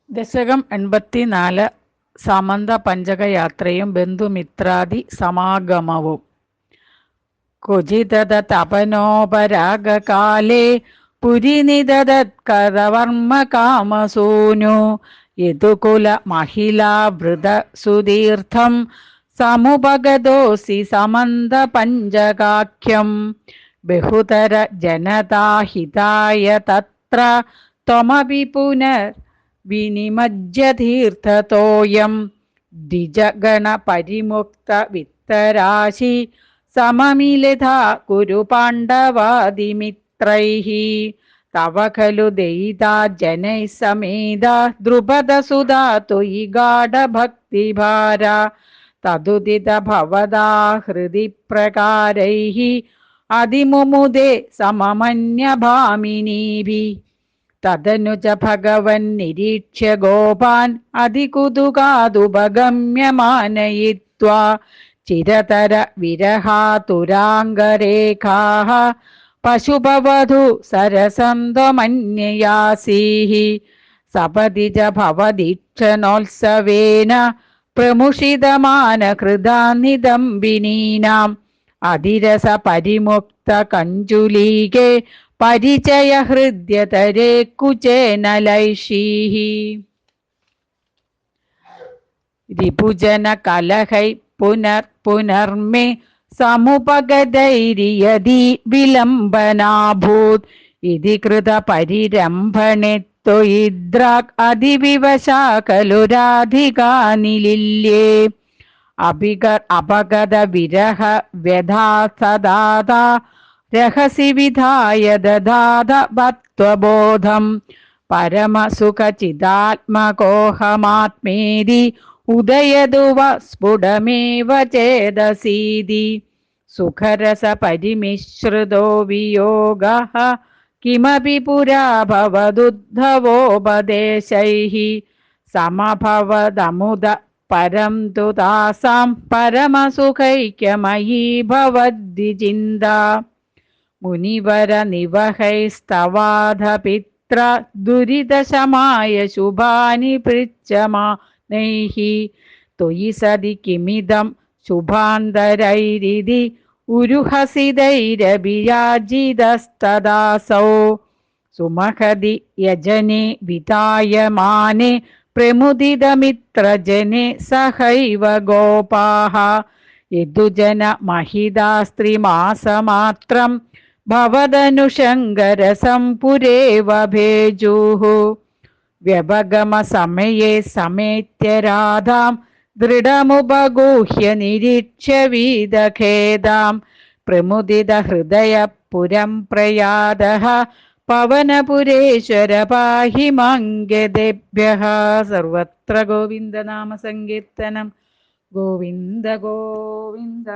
ദശകം 84 സമന്ത പഞ്ചകയാത്രയും ബന്ധുമിത്രാദി സമാഗമവും. ക്വചിതത തപനോപരാഗകാലേ പുരിനിദതത്കരവർമ്മ കാമസൂനു യദുകുല മഹിളാവൃത സുതീർത്ഥം സമുപഗതോസി സമന്ത പഞ്ചകാഖ്യം ബഹുതര ജനതാഹിതായ തത്ര ത്വമപി പുനർ വിനിമജ്യതീർത്ഥതോയം ദ്വിജഗണ പരിമുക്ത വിത്തരാശി സമമിലിതാ കുരു പാണ്ഡവാദിമിത്രൈഃ തവ ഖലു ദയിതാ ജനൈഃ സമേത ദ്രുപദസുതാ ത്വയി ഗാഢഭക്തിഭാര തദുദിത ഭവതാ ഹൃദി പ്രകാരൈഃ അതിമുമുദേ സമമന്യഭാമിനീഭിः തദനുജ ഭഗവൻ നിരീക്ഷ്യ ഗോപാൻ അതികുതുകാതുപഗമ്യമാനയിത്വാ ചിരതര വിരഹാതുരാംഗരേഖാഃ പശുപവധു സരസന്ത്വമന്യയാസീഃ സപതി ച ഭവദീക്ഷണോത്സവേന പ്രമുഷിതമാനഹൃദാനിദംബിനീനാം അതിരസ പരിമുക്ത കഞ്ചുലീകേ പരിചയ ഹൃദ്യതരേ കുചേനലൈഷീഃ രിപുജന കലഹൈ പുനർമേ സമുപഗതൈര്യതി വിലംബനാഭൂത് ഇതി കൃത പരിരംഭണേ ത്വയിദ്രാക് അതിവിവശാ ഖലു രാധികാ നിലില്യേ അപഗത വിരഹ വ്യഥാ സദാതാ രഹസി വിധായ ദദാത ഭക്തബോധം പരമസുഖചിദാത്മകോഹമാത്മേതി ഉദയതുവ സ്ഫുടമേവ ചേതസീതി സുഖരസ പരിമിശ്രിതോ വിയോഗഃ കിമപി പുരാ ഭവദുദ്ധവോപദേശൈഃ സമഭവദമുദ പരം തു താസാം പരമസുഖൈക്യമയീ ഭവദ്വിചിന്താ മുനിവര നിവഹൈസ്തവാധപിത്ര ദുരിതശമായ ശുഭാനി പൃച്ഛമാനൈഃ ത്വയി സതി കിമിദം ശുഭാന്തരൈരിതി ഉരുഹസിതൈരഭിയാജിതസ്തദാസൗ സുമഹതി യജനെ വിതായമാനെ പ്രമുദിതമിത്രജനെ സഹൈവ ഗോപാഃ യദുജന മഹിതാ സ്ത്രീമാസമാത്രം ഭവദനുശങ്കരസം പുരേവ ഭേജുഃ വ്യപഗമ സമയേ സമേത്യ രാധാം ദൃഢമുപഗൂഹ്യ നിരീക്ഷ്യ വീതഖേദാം പ്രമുദിത ഹൃദയ പുരം പ്രയാതഃ പവനപുരേശ്വര പാഹി മംഗദേഭ്യഃ. സർവത്ര ഗോവിന്ദനാമ സങ്കീർത്തനം. ഗോവിന്ദ ഗോവിന്ദ.